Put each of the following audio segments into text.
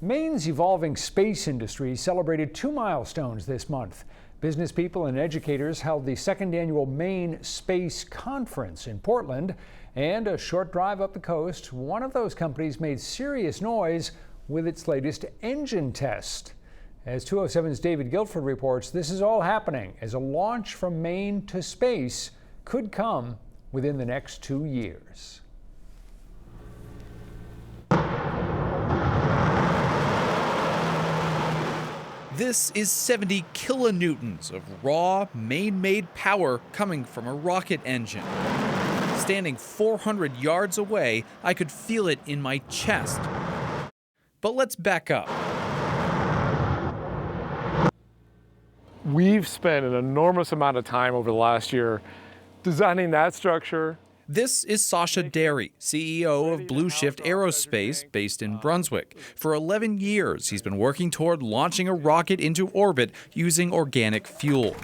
Maine's evolving space industry celebrated 2 milestones this month. Business people and educators held the second annual Maine Space Conference in Portland, and a short drive up the coast, one of those companies made serious noise with its latest engine test. As 207's David Guilford reports, this is all happening as a launch from Maine to space could come within the next 2 years. This is 70 kilonewtons of raw, Maine-made power coming from a rocket engine. Standing 400 yards away, I could feel it in my chest. But let's back up. We've spent an enormous amount of time over the last year designing that structure. This is Sasha Derry, CEO of bluShift Aerospace, based in Brunswick. For 11 years, he's been working toward launching a rocket into orbit using organic fuel.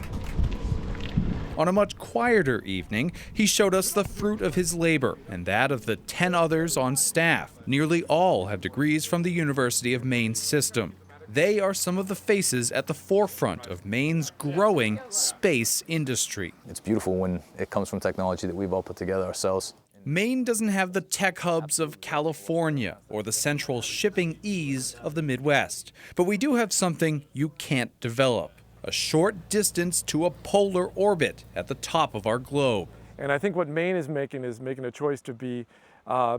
On a much quieter evening, he showed us the fruit of his labor and that of the 10 others on staff. Nearly all have degrees from the University of Maine system. They are some of the faces at the forefront of Maine's growing space industry. It's beautiful when it comes from technology that we've all put together ourselves. Maine doesn't have the tech hubs of California or the central shipping ease of the Midwest, but we do have something you can't develop: a short distance to a polar orbit at the top of our globe. And I think what Maine is making a choice to be a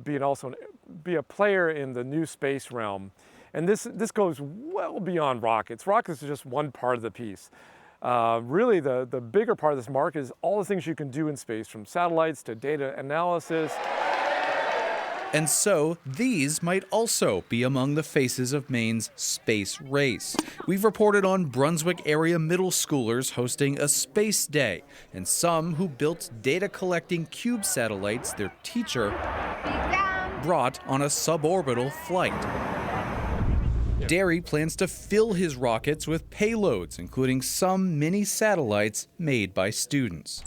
player in the new space realm. And this goes well beyond rockets. Rockets are just one part of the piece. Really, the bigger part of this market is all the things you can do in space, from satellites to data analysis. And so, these might also be among the faces of Maine's space race. We've reported on Brunswick area middle schoolers hosting a space day, and some who built data-collecting cube satellites their teacher brought on a suborbital flight. Derry plans to fill his rockets with payloads, including some mini satellites made by students.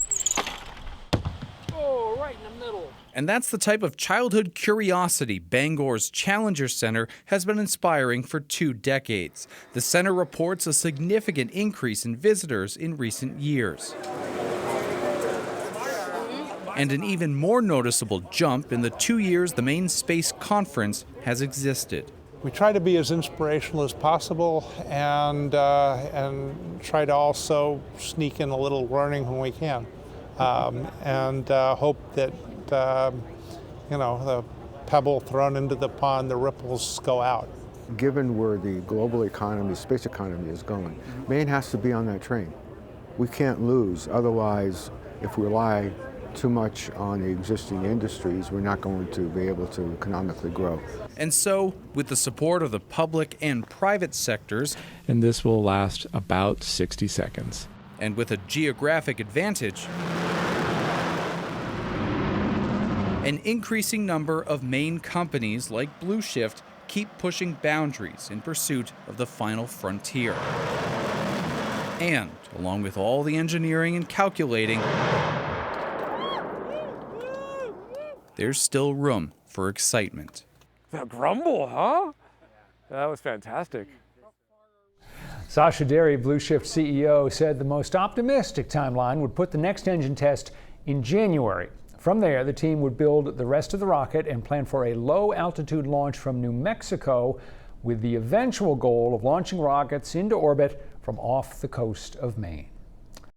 Oh, right in the middle. And that's the type of childhood curiosity Bangor's Challenger Center has been inspiring for 2 decades. The center reports a significant increase in visitors in recent years, and an even more noticeable jump in the 2 years the Maine Space Conference has existed. We try to be as inspirational as possible and try to also sneak in a little learning when we can, and hope that the pebble thrown into the pond, the ripples go out. Given where the global economy, space economy is going, Maine has to be on that train. We can't lose. Otherwise, if we rely too much on the existing industries, we're not going to be able to economically grow. And so, with the support of the public and private sectors, And this will last about 60 seconds. and with a geographic advantage, an increasing number of Maine companies like bluShift keep pushing boundaries in pursuit of the final frontier. And, along with all the engineering and calculating, there's still room for excitement. That grumble, huh? That was fantastic. Sasha Derry, bluShift CEO, said the most optimistic timeline would put the next engine test in January. From there, the team would build the rest of the rocket and plan for a low-altitude launch from New Mexico, with the eventual goal of launching rockets into orbit from off the coast of Maine.